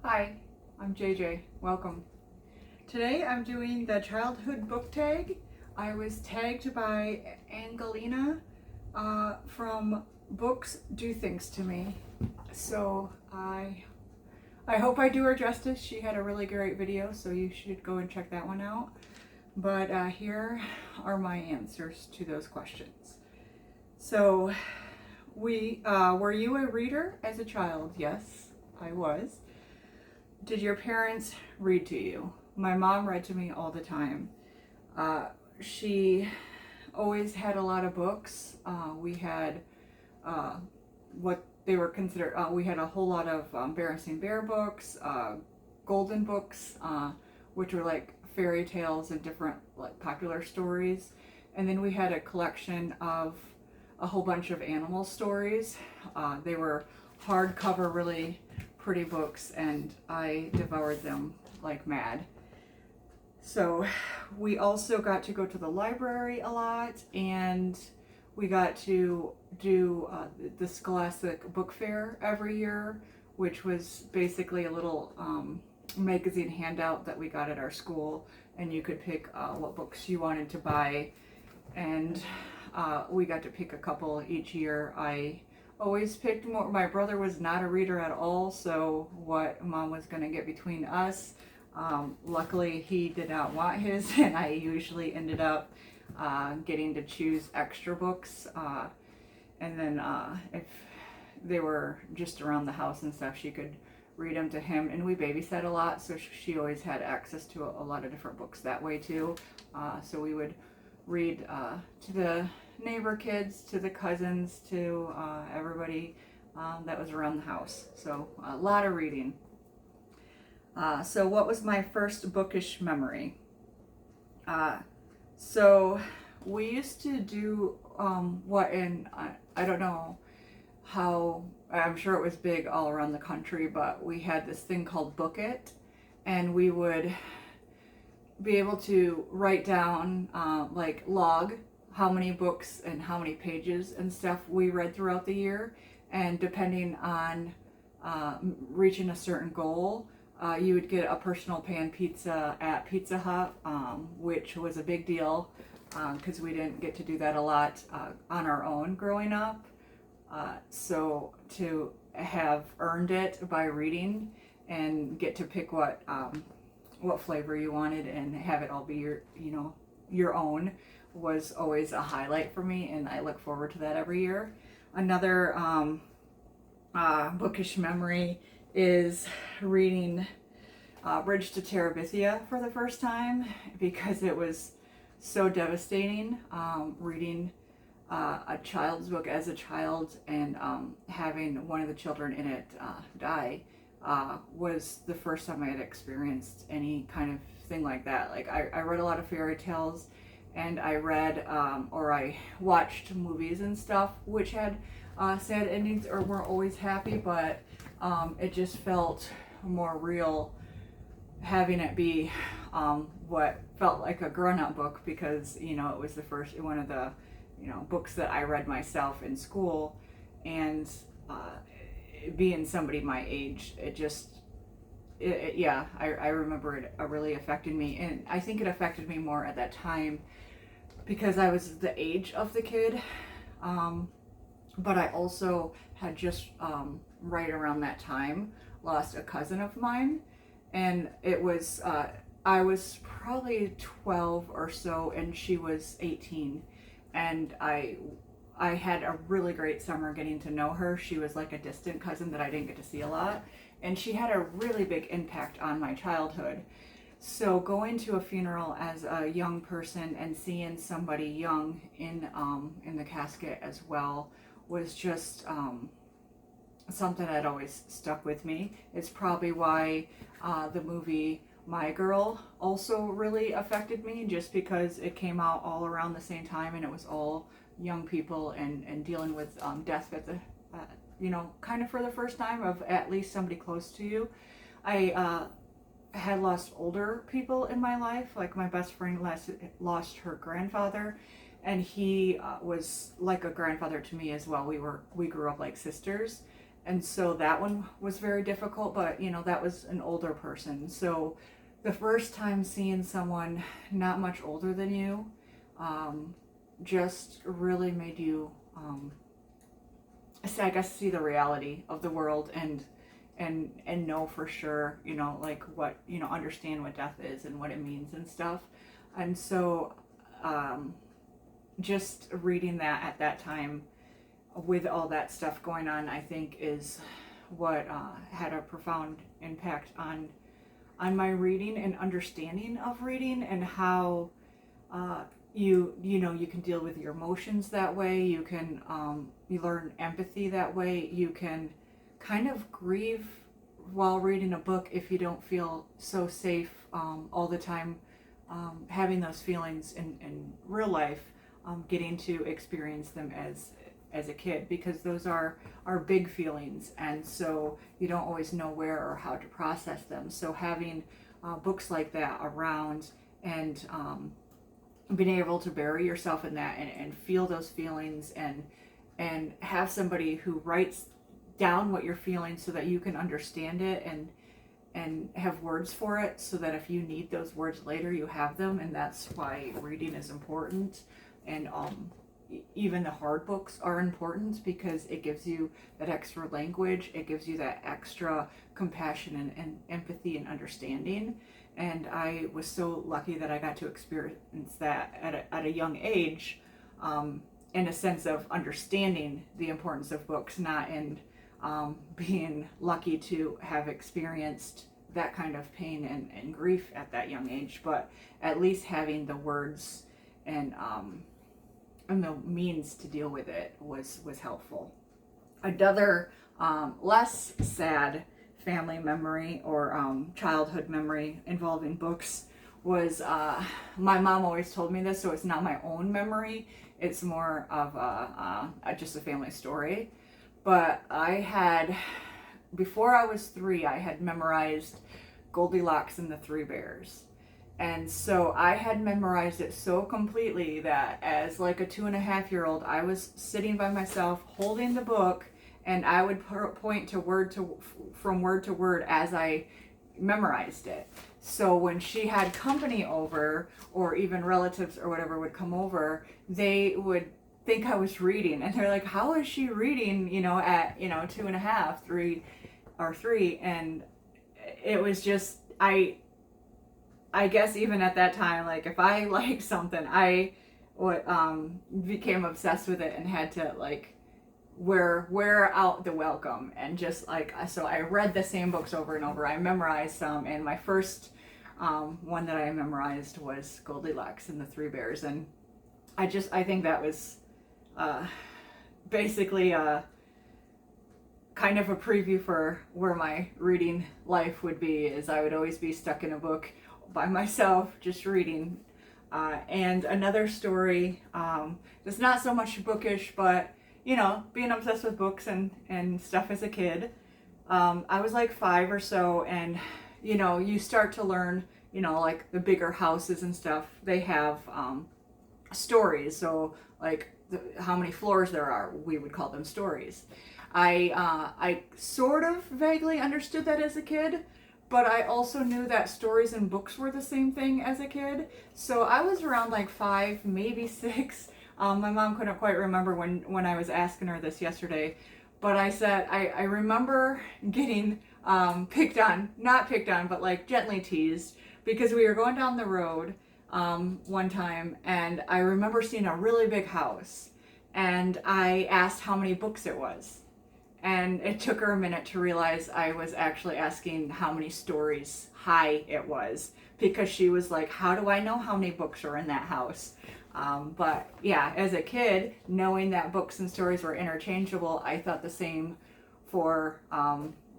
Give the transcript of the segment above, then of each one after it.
Hi, I'm JJ. Welcome. Today I'm doing the childhood book tag. I was tagged by Angelina from Books Do Things to Me. So I hope I do her justice. She had a really great video, so you should go and check that one out. But here are my answers to those questions. So were you a reader as a child? Yes, I was. Did your parents read to you? My mom read to me all the time. She always had a lot of books. We had what they were considered, we had a whole lot of Berenstain Bear books, golden books, which were like fairy tales and different like popular stories. And then we had a collection of a whole bunch of animal stories. They were hardcover, really pretty books, and I devoured them like mad. So we also got to go to the library a lot, and we got to do the Scholastic Book Fair every year, which was basically a little magazine handout that we got at our school, and you could pick what books you wanted to buy, and we got to pick a couple each year. I always picked more. My brother was not a reader at all, so what mom was going to get between us, luckily he did not want his, and I usually ended up getting to choose extra books, and then if they were just around the house and stuff, she could read them to him. And we babysat a lot, so she always had access to a lot of different books that way too. So we would read to the neighbor kids, to the cousins, to everybody that was around the house. So a lot of reading. So what was my first bookish memory? So we used to do I don't know how, I'm sure it was big all around the country, but we had this thing called Book It, and we would be able to write down, like log how many books and how many pages and stuff we read throughout the year. And depending on reaching a certain goal, you would get a personal pan pizza at Pizza Hut, which was a big deal because we didn't get to do that a lot on our own growing up. So to have earned it by reading and get to pick what flavor you wanted and have it all be your own was always a highlight for me, and I look forward to that every year. Another bookish memory is reading Bridge to Terabithia for the first time, because it was so devastating reading a child's book as a child, and having one of the children in it die was the first time I had experienced any kind of thing like that. Like I read a lot of fairy tales, and I read or I watched movies and stuff which had sad endings or weren't always happy, but it just felt more real having it be what felt like a grown-up book, because it was the first one of the books that I read myself in school, and being somebody my age, I remember it really affecting me, and I think it affected me more at that time because I was the age of the kid, but I also had just right around that time lost a cousin of mine, and it was I was probably 12 or so, and she was 18, and I had a really great summer getting to know her. She was like a distant cousin that I didn't get to see a lot, and she had a really big impact on my childhood. So going to a funeral as a young person and seeing somebody young in the casket as well was just something that always stuck with me. It's probably why the movie My Girl also really affected me, just because it came out all around the same time, and it was all young people and dealing with death at the kind of for the first time of at least somebody close to you. I had lost older people in my life. Like my best friend lost her grandfather, and he was like a grandfather to me as well. We grew up like sisters, and so that one was very difficult, but you know, that was an older person. So the first time seeing someone not much older than you just really made you, I guess, see the reality of the world and know for sure, you know, like what, you know, understand what death is and what it means and stuff. And so just reading that at that time with all that stuff going on, I think is what had a profound impact on my reading and understanding of reading, and how you know, you can deal with your emotions that way. You can you learn empathy that way. You can kind of grieve while reading a book if you don't feel so safe all the time having those feelings in real life, getting to experience them as a kid, because those are big feelings, and so you don't always know where or how to process them. So having books like that around, and being able to bury yourself in that and feel those feelings, and have somebody who writes down what you're feeling so that you can understand it and have words for it, so that if you need those words later, you have them. And that's why reading is important. And even the hard books are important, because it gives you that extra language, it gives you that extra compassion and empathy and understanding. And I was so lucky that I got to experience that at a young age, in a sense of understanding the importance of books, not in being lucky to have experienced that kind of pain and grief at that young age, but at least having the words and the means to deal with it was helpful. Another less sad family memory or childhood memory involving books was, my mom always told me this, so it's not my own memory, it's more of just a family story. But I had, before I was 3, I had memorized Goldilocks and the Three Bears. And so I had memorized it so completely that as like a 2.5-year-old, I was sitting by myself holding the book, and I would point from word to word as I memorized it. So when she had company over, or even relatives or whatever would come over, they would think I was reading, and they're like, how is she reading, you know, at, you know, 2.5, 3, and it was just, I guess even at that time, like if I liked something, I would became obsessed with it and had to like wear out the welcome, and just like, so I read the same books over and over. I memorized some, and my first one that I memorized was Goldilocks and the Three Bears, and I think that was basically kind of a preview for where my reading life would be, is I would always be stuck in a book by myself just reading. And another story that's not so much bookish, but you know, being obsessed with books and stuff as a kid, I was like 5 or so, and you know, you start to learn, you know, like the bigger houses and stuff, they have stories. So like how many floors there are, we would call them stories. I sort of vaguely understood that as a kid, but I also knew that stories and books were the same thing as a kid. So I was around like 5, maybe 6. My mom couldn't quite remember when I was asking her this yesterday, but I said I remember getting not picked on, but like gently teased, because we were going down the road one time, and I remember seeing a really big house, and I asked how many books it was, and it took her a minute to realize I was actually asking how many stories high it was, because she was like, how do I know how many books are in that house? But yeah, as a kid, knowing that books and stories were interchangeable, I thought the same for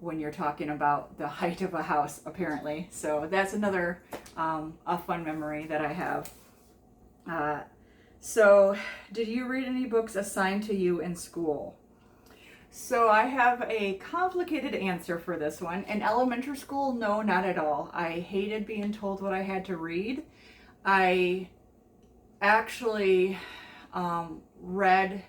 when you're talking about the height of a house, apparently. So that's another a fun memory that I have. So did you read any books assigned to you in school? So I have a complicated answer for this one. In elementary school, no, not at all. I hated being told what I had to read. I actually read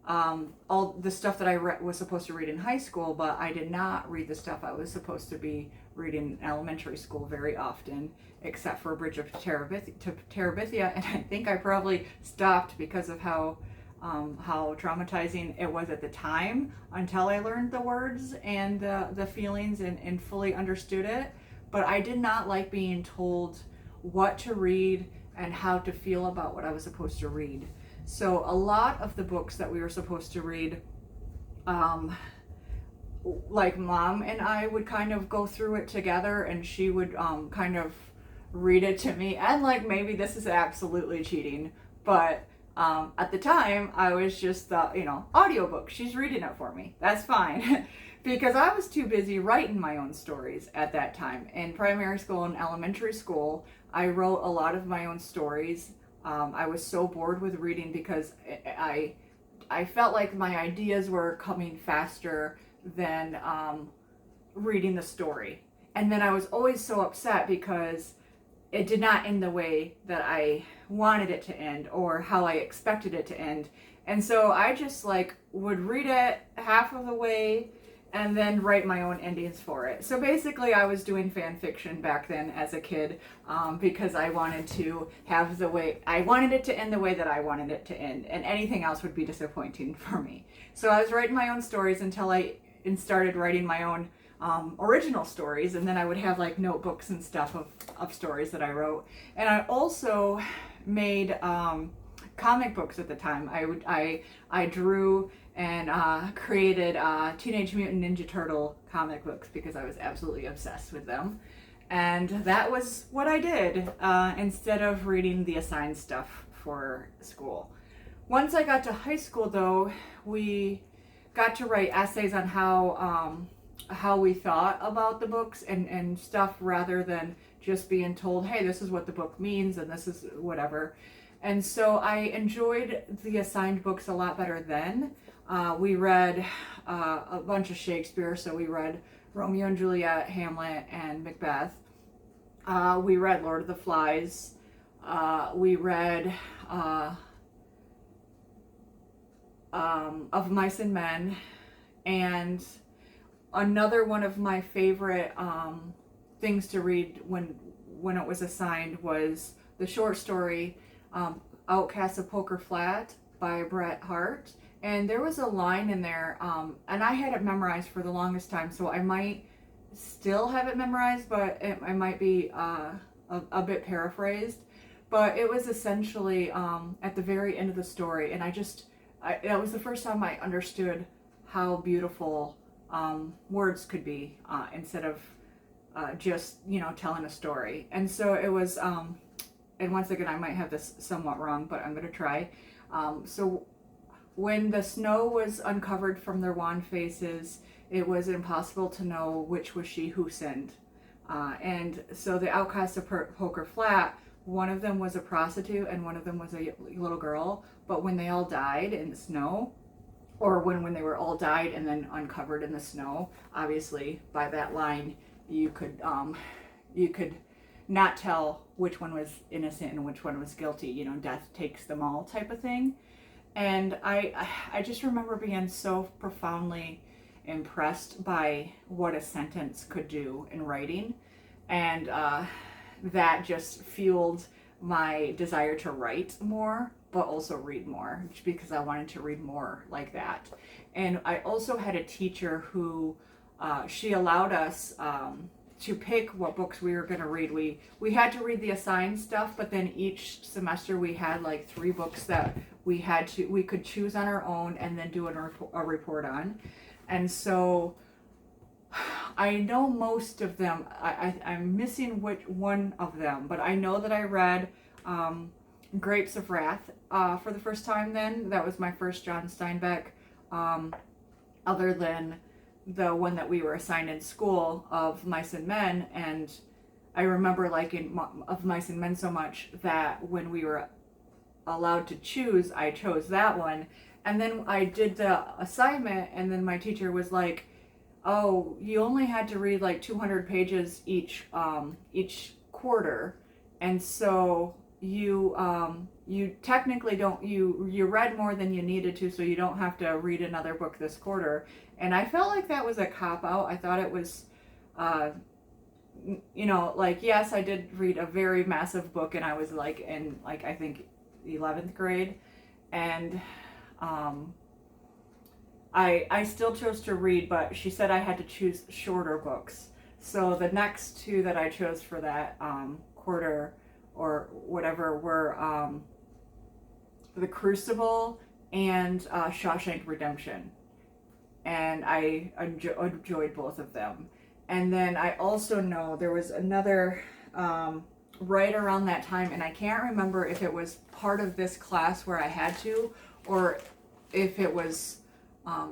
all the stuff that I was supposed to read in high school, but I did not read the stuff I was supposed to be reading in elementary school very often, except for Bridge of Terabithia, and I think I probably stopped because of how traumatizing it was at the time until I learned the words and the feelings and fully understood it. But I did not like being told what to read and how to feel about what I was supposed to read. So a lot of the books that we were supposed to read, like Mom and I would kind of go through it together, and she would kind of read it to me. And like, maybe this is absolutely cheating, but at the time I was just audiobook. She's reading it for me. That's fine. Because I was too busy writing my own stories at that time. In primary school and elementary school, I wrote a lot of my own stories. I was so bored with reading because I felt like my ideas were coming faster than reading the story. And then I was always so upset because it did not end the way that I wanted it to end or how I expected it to end. And so I just would read it half of the way and then write my own endings for it. So basically I was doing fan fiction back then as a kid, because I wanted to have I wanted it to end the way that I wanted it to end, and anything else would be disappointing for me. So I was writing my own stories until I started writing my own original stories, and then I would have notebooks and stuff of stories that I wrote. And I also made comic books at the time. I drew and created Teenage Mutant Ninja Turtle comic books because I was absolutely obsessed with them. And that was what I did instead of reading the assigned stuff for school. Once I got to high school, though, we got to write essays on how we thought about the books and stuff, rather than just being told, hey, this is what the book means and this is whatever. And so I enjoyed the assigned books a lot better then. We read a bunch of Shakespeare, so we read Romeo and Juliet, Hamlet, and Macbeth. We read Lord of the Flies. We read Of Mice and Men. And another one of my favorite things to read when it was assigned was the short story Outcasts of Poker Flat by Bret Harte. And there was a line in there, and I had it memorized for the longest time, so I might still have it memorized, but it might be a bit paraphrased. But it was essentially at the very end of the story, and that was the first time I understood how beautiful words could be instead of just telling a story. And so it was, and once again I might have this somewhat wrong, but I'm going to try. So when the snow was uncovered from their wan faces, it was impossible to know which was she who sinned. And so the outcasts of Poker Flat, one of them was a prostitute and one of them was a little girl. But when they all died in the snow, or when they were all died and then uncovered in the snow, obviously by that line you could not tell which one was innocent and which one was guilty. Death takes them all type of thing. And I just remember being so profoundly impressed by what a sentence could do in writing. And that just fueled my desire to write more, but also read more, because I wanted to read more like that. And I also had a teacher who, she allowed us to pick what books we were going to read. We had to read the assigned stuff, but then each semester we had 3 books that we could choose on our own and then do a report on. And so I know most of them. I'm missing which one of them, but I know that I read Grapes of Wrath for the first time then. That was my first John Steinbeck, other than the one that we were assigned in school, Of Mice and Men. And I remember liking Of Mice and Men so much that when we were allowed to choose, I chose that one. And then I did the assignment, and then my teacher was like, oh, you only had to read 200 pages each quarter. And so you technically don't, you read more than you needed to, so you don't have to read another book this quarter. And I felt like that was a cop out. I thought it was, like, yes, I did read a very massive book, and I was like in, like, I think 11th grade, and I still chose to read, but she said I had to choose shorter books. So the next two that I chose for that quarter or whatever were The Crucible and Shawshank Redemption. And I enjoyed both of them. And then I also know there was another right around that time, and I can't remember if it was part of this class where I had to, or if it was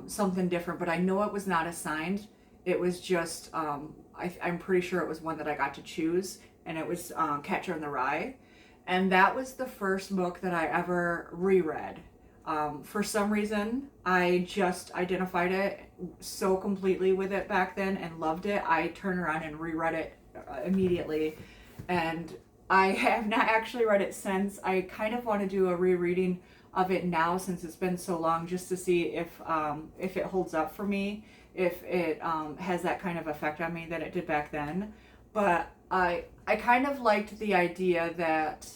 something different, but I know it was not assigned. It was just, I'm pretty sure it was one that I got to choose, and it was Catcher in the Rye. And that was the first book that I ever reread. For some reason, I just identified it so completely with it back then and loved it. I turned around and reread it immediately, and I have not actually read it since. I kind of want to do a rereading of it now since it's been so long, just to see if it holds up for me, if it has that kind of effect on me that it did back then. But I kind of liked the idea that,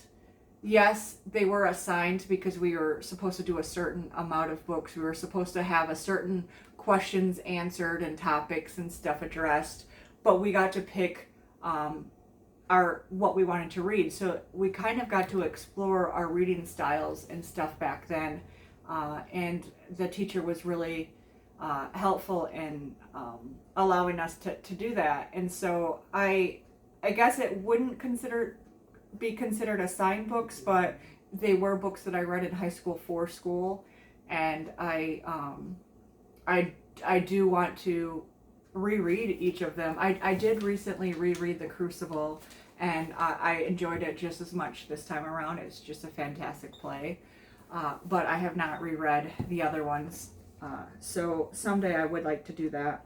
yes, they were assigned because we were supposed to do a certain amount of books. We were supposed to have a certain questions answered and topics and stuff addressed, but we got to pick what we wanted to read. So we kind of got to explore our reading styles and stuff back then. And the teacher was really helpful in allowing us to do that. And so I guess it wouldn't be considered assigned books, but they were books that I read in high school for school. And I do want to reread each of them. I did recently reread The Crucible, and I enjoyed it just as much this time around. It's just a fantastic play. But I have not reread the other ones. So someday I would like to do that.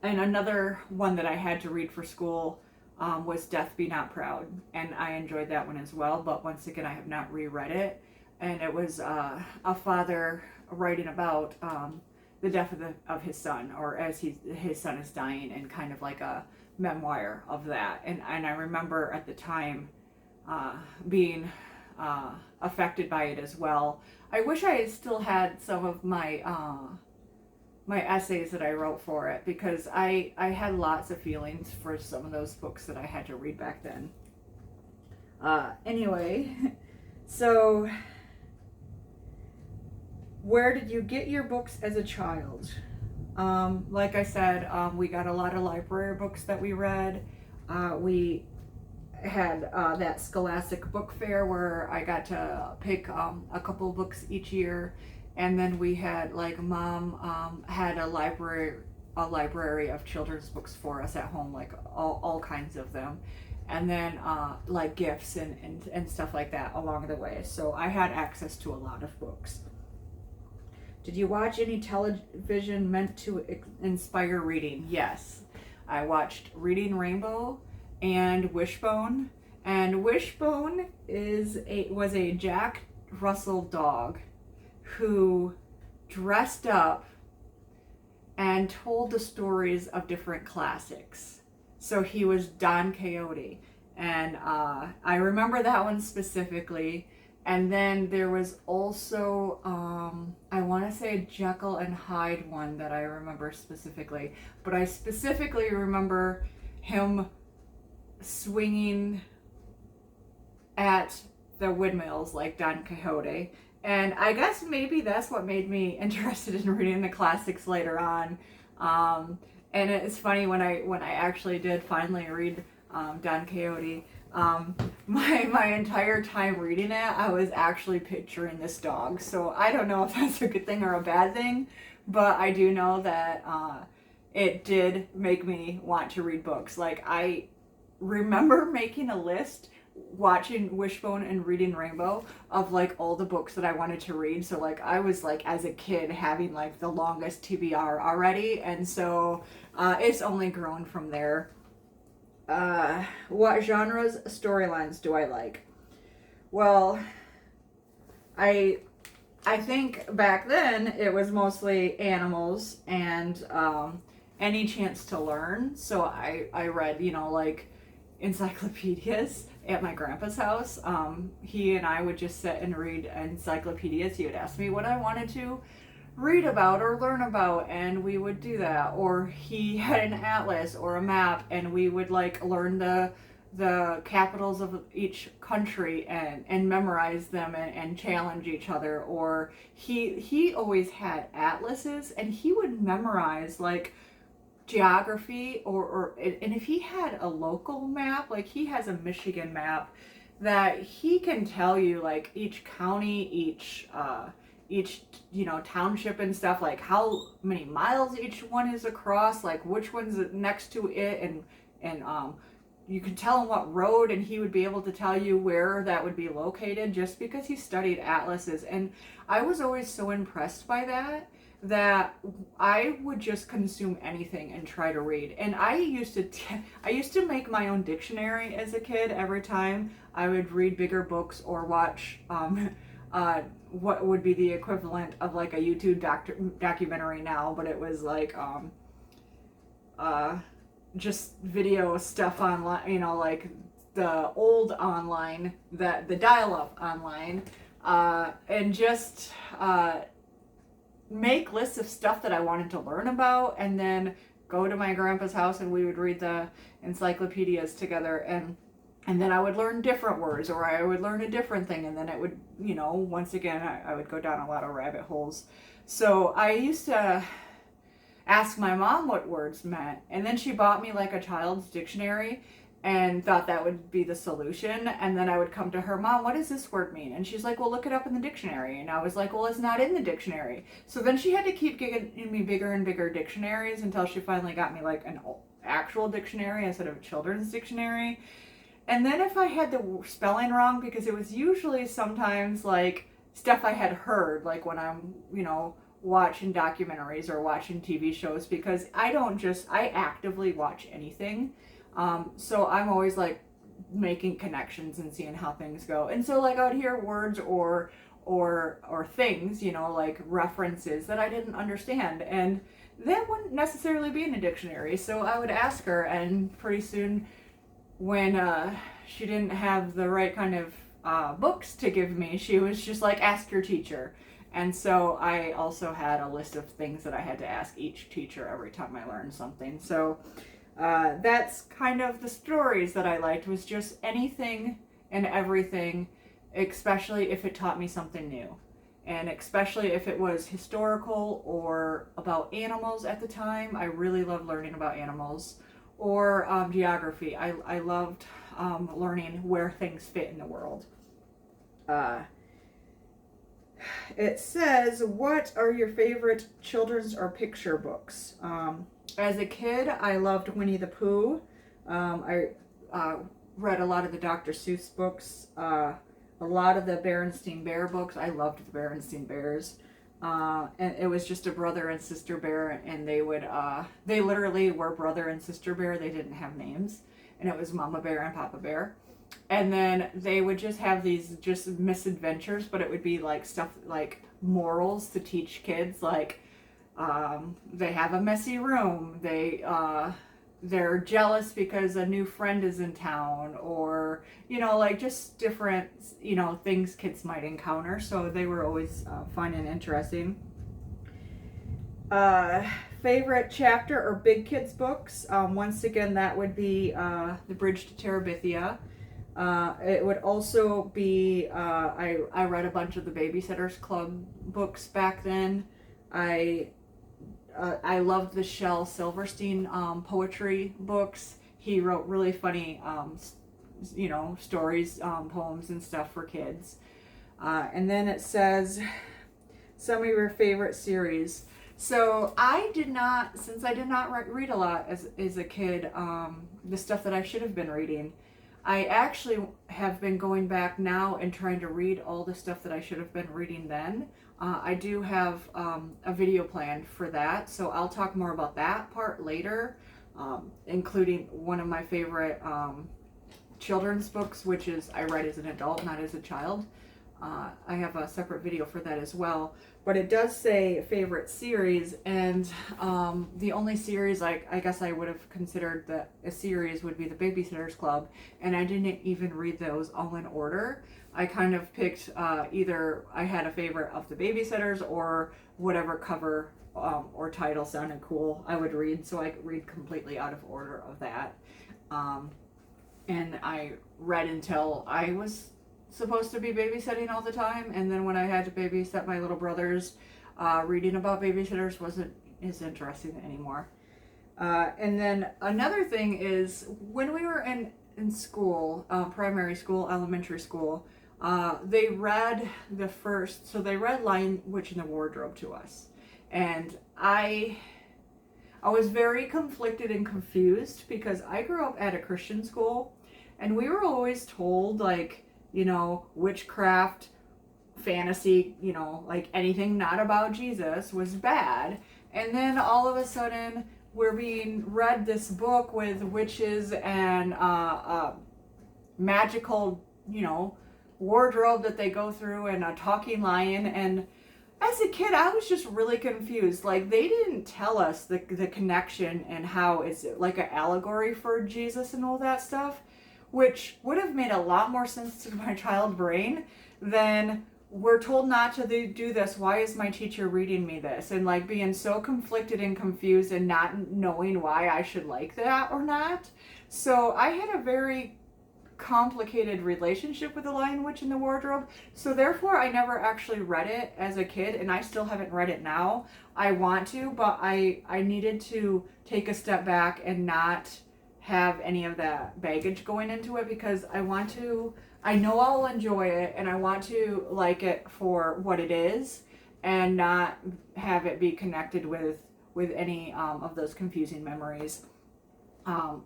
And another one that I had to read for school was Death Be Not Proud. And I enjoyed that one as well. But once again, I have not reread it. And it was a father writing about the death of his son, or as his son is dying, and kind of like a memoir of that. And I remember at the time being affected by it as well. I wish I had still had some of my my essays that I wrote for it, because I had lots of feelings for some of those books that I had to read back then. Anyway, so where did you get your books as a child? Like I said, we got a lot of library books that we read. We had that Scholastic Book Fair where I got to pick a couple books each year, and then we had, like, Mom had a library of children's books for us at home, like all kinds of them, and then like gifts and stuff like that along the way. So I had access to a lot of books. Did you watch any television meant to inspire reading? Yes. I watched Reading Rainbow and Wishbone. And Wishbone was a Jack Russell dog who dressed up and told the stories of different classics. So he was Don Quixote. And I remember that one specifically. And then there was also, I want to say a Jekyll and Hyde one that I remember specifically. But I specifically remember him swinging at the windmills like Don Quixote. And I guess maybe that's what made me interested in reading the classics later on. And it's funny, when I actually did finally read Don Quixote, my entire time reading it, I was actually picturing this dog. So I don't know if that's a good thing or a bad thing, but I do know that it did make me want to read books. Like, I remember making a list, watching Wishbone and Reading Rainbow, of like all the books that I wanted to read. So like I was like, as a kid, having like the longest TBR already, and so it's only grown from there. What genres, storylines do I like? Well, I I think back then it was mostly animals and any chance to learn. So I read, like encyclopedias at my grandpa's house. He and I would just sit and read encyclopedias. He would ask me what I wanted to read about or learn about, and we would do that. Or he had an atlas or a map, and we would like learn the capitals of each country and memorize them and challenge each other. Or he always had atlases, and he would memorize like geography or and if he had a local map, like he has a Michigan map that he can tell you like each county, each township and stuff, like how many miles each one is across, like which one's next to it, and you could tell him what road, and he would be able to tell you where that would be located just because he studied atlases. And I was always so impressed by that I would just consume anything and try to read. And I used to make my own dictionary as a kid. Every time I would read bigger books or watch what would be the equivalent of like a YouTube documentary now, but it was like just video stuff online, like the old online, the dial-up online, and just make lists of stuff that I wanted to learn about, and then go to my grandpa's house and we would read the encyclopedias together, and then I would learn different words, or I would learn a different thing, and then it would, once again, I would go down a lot of rabbit holes. So I used to ask my mom what words meant, and then she bought me like a child's dictionary and thought that would be the solution. And then I would come to her, Mom, what does this word mean? And she's like, well, look it up in the dictionary. And I was like, well, it's not in the dictionary. So then she had to keep giving me bigger and bigger dictionaries until she finally got me like an actual dictionary instead of a children's dictionary. And then if I had the spelling wrong, because it was usually sometimes like stuff I had heard, like when I'm, watching documentaries or watching TV shows, because I actively watch anything. So I'm always like making connections and seeing how things go. And so like I would hear words or things, like references that I didn't understand, and that wouldn't necessarily be in a dictionary. So I would ask her, and pretty soon when she didn't have the right kind of books to give me, she was just like, ask your teacher. And so I also had a list of things that I had to ask each teacher every time I learned something. So that's kind of the stories that I liked, was just anything and everything, especially if it taught me something new. And especially if it was historical or about animals at the time. I really loved learning about animals. Or geography. I loved learning where things fit in the world. It says, what are your favorite children's or picture books? As a kid, I loved Winnie the Pooh. I read a lot of the Dr. Seuss books, a lot of the Berenstain Bear books. I loved the Berenstain Bears. And it was just a brother and sister bear, and they literally were brother and sister bear. They didn't have names, and it was Mama Bear and Papa Bear. And then they would just have these just misadventures, but it would be like stuff like morals to teach kids, like they have a messy room, they're jealous because a new friend is in town, or like just different things kids might encounter. So they were always fun and interesting. Favorite chapter or big kids books, once again that would be The Bridge to Terabithia. It would also be I read a bunch of the Babysitters Club books back then. I loved the Shel Silverstein poetry books. He wrote really funny stories, poems and stuff for kids. And then it says some of your favorite series. So since I did not read a lot as a kid, the stuff that I should have been reading, I actually have been going back now and trying to read all the stuff that I should have been reading then. I do have a video planned for that, so I'll talk more about that part later, including one of my favorite children's books, which is I read as an adult, not as a child. I have a separate video for that as well. But it does say favorite series, and the only series I guess I would have considered that a series would be the Babysitter's Club, and I didn't even read those all in order. I kind of picked either I had a favorite of the Babysitters or whatever cover or title sounded cool I would read, so I could read completely out of order of that. And I read until I was supposed to be babysitting all the time, and then when I had to babysit my little brothers, reading about babysitters wasn't as interesting anymore. And then another thing is when we were in school, primary school, elementary school, they read they read Lion, Witch, and the Wardrobe to us, and I was very conflicted and confused because I grew up at a Christian school, and we were always told, like, witchcraft, fantasy, like anything not about Jesus was bad. And then all of a sudden we're being read this book with witches and magical, wardrobe that they go through and a talking lion. And as a kid, I was just really confused. Like, they didn't tell us the connection and how it's like an allegory for Jesus and all that stuff, which would have made a lot more sense to my child brain than we're told not to do this. Why is my teacher reading me this? And like being so conflicted and confused and not knowing why I should like that or not. So I had a very complicated relationship with The Lion, Witch, and the Wardrobe. So therefore I never actually read it as a kid, and I still haven't read it now. I want to, but I needed to take a step back and not have any of that baggage going into it, because I know I'll enjoy it, and I want to like it for what it is and not have it be connected with any of those confusing memories,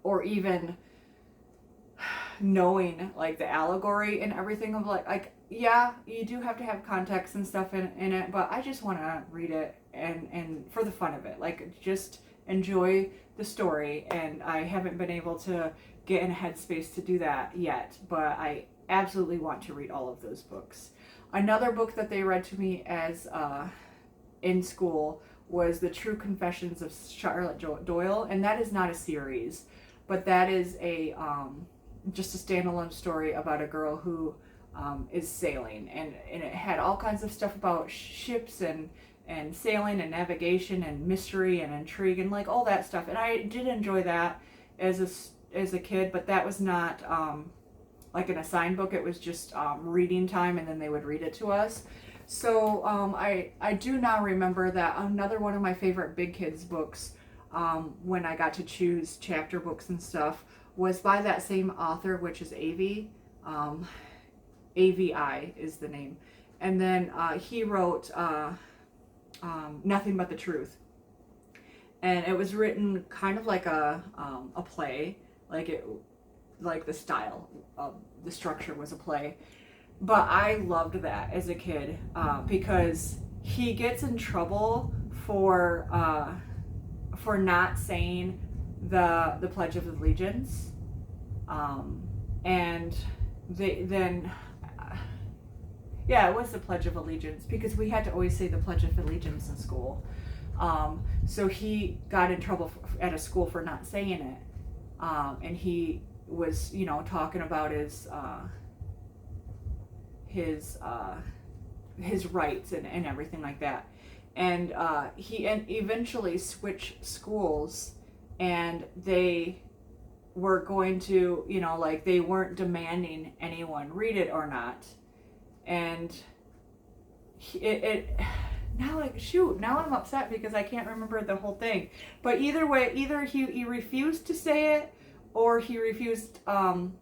or even knowing like the allegory and everything of like yeah, you do have to have context and stuff in it, but I just want to read it and for the fun of it, like just enjoy the story. And I haven't been able to get in a headspace to do that yet, but I absolutely want to read all of those books. Another book that they read to me as in school was The True Confessions of Charlotte Doyle, and that is not a series, but that is a just a standalone story about a girl who is sailing, and it had all kinds of stuff about ships and sailing and navigation and mystery and intrigue and like all that stuff. And I did enjoy that as a kid, but that was not like an assigned book. It was just reading time, and then they would read it to us. So I do now remember that another one of my favorite Big Kids books, when I got to choose chapter books and stuff, was by that same author, which is Avi. AVI is the name. And then he wrote Nothing But the Truth. And it was written kind of like a play, like the style of the structure was a play. But I loved that as a kid because he gets in trouble for not saying the Pledge of Allegiance, and it was the Pledge of Allegiance, because we had to always say the Pledge of Allegiance in school. So he got in trouble at a school for not saying it, and he was, talking about his rights and everything like that. And he eventually switched schools, and they were going to, they weren't demanding anyone read it or not. And now I'm upset because I can't remember the whole thing. But either way, either he refused to say it, or he refused, or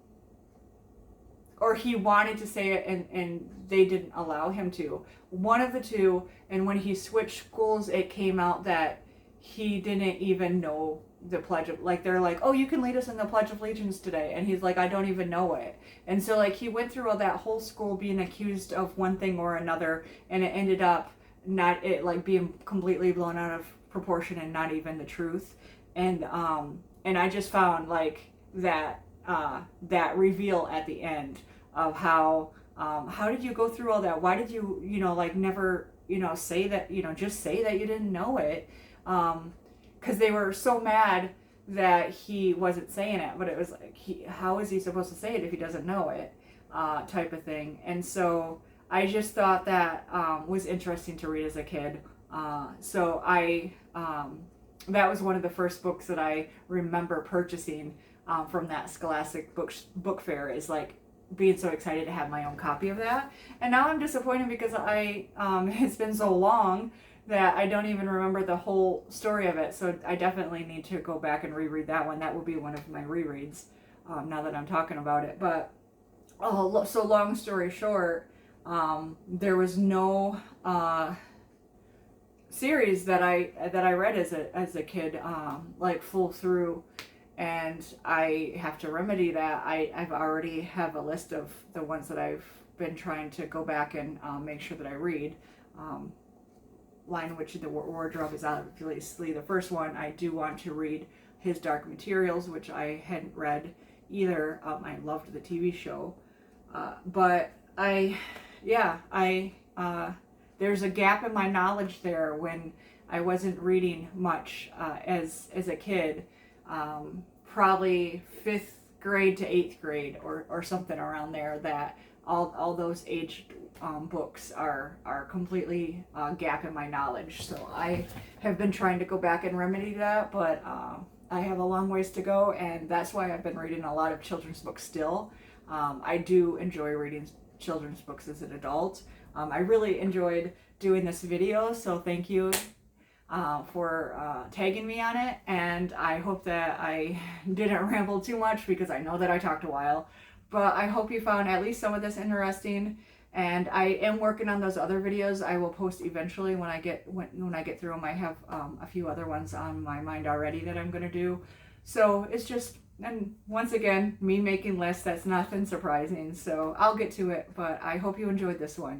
he wanted to say it and they didn't allow him to. One of the two. And when he switched schools, it came out that he didn't even know the pledge of, they're like, oh, you can lead us in the Pledge of Allegiance today, and he's like, I don't even know it. And so he went through all that whole school being accused of one thing or another, and it ended up being completely blown out of proportion and not even the truth. And I just found that that reveal at the end of how did you go through all that? Why did you, like never, say that, just say that you didn't know it? Because they were so mad that he wasn't saying it, but it was like, how is he supposed to say it if he doesn't know it? Type of thing. And so I just thought that was interesting to read as a kid. So that was one of the first books that I remember purchasing from that Scholastic book fair, is like being so excited to have my own copy of that. And now I'm disappointed because it's been so long that I don't even remember the whole story of it. So I definitely need to go back and reread that one. That will be one of my rereads now that I'm talking about it. But so long story short, there was no series that I read as a kid, like full through, and I have to remedy that. I've already have a list of the ones that I've been trying to go back and make sure that I read. Lion, Witch, and the Wardrobe is obviously the first one. I do want to read his Dark Materials, which I hadn't read either. I loved the TV show, but there's a gap in my knowledge there when I wasn't reading much as a kid, probably 5th grade to 8th grade or something around there, that all those aged books are completely gap in my knowledge. So I have been trying to go back and remedy that, but I have a long ways to go, and that's why I've been reading a lot of children's books still. I do enjoy reading children's books as an adult. I really enjoyed doing this video, so thank you for tagging me on it, and I hope that I didn't ramble too much because I know that I talked a while, but I hope you found at least some of this interesting. And I am working on those other videos I will post eventually when I get through them. I have a few other ones on my mind already that I'm going to do. So it's just, and once again, me making lists, that's nothing surprising. So I'll get to it, but I hope you enjoyed this one.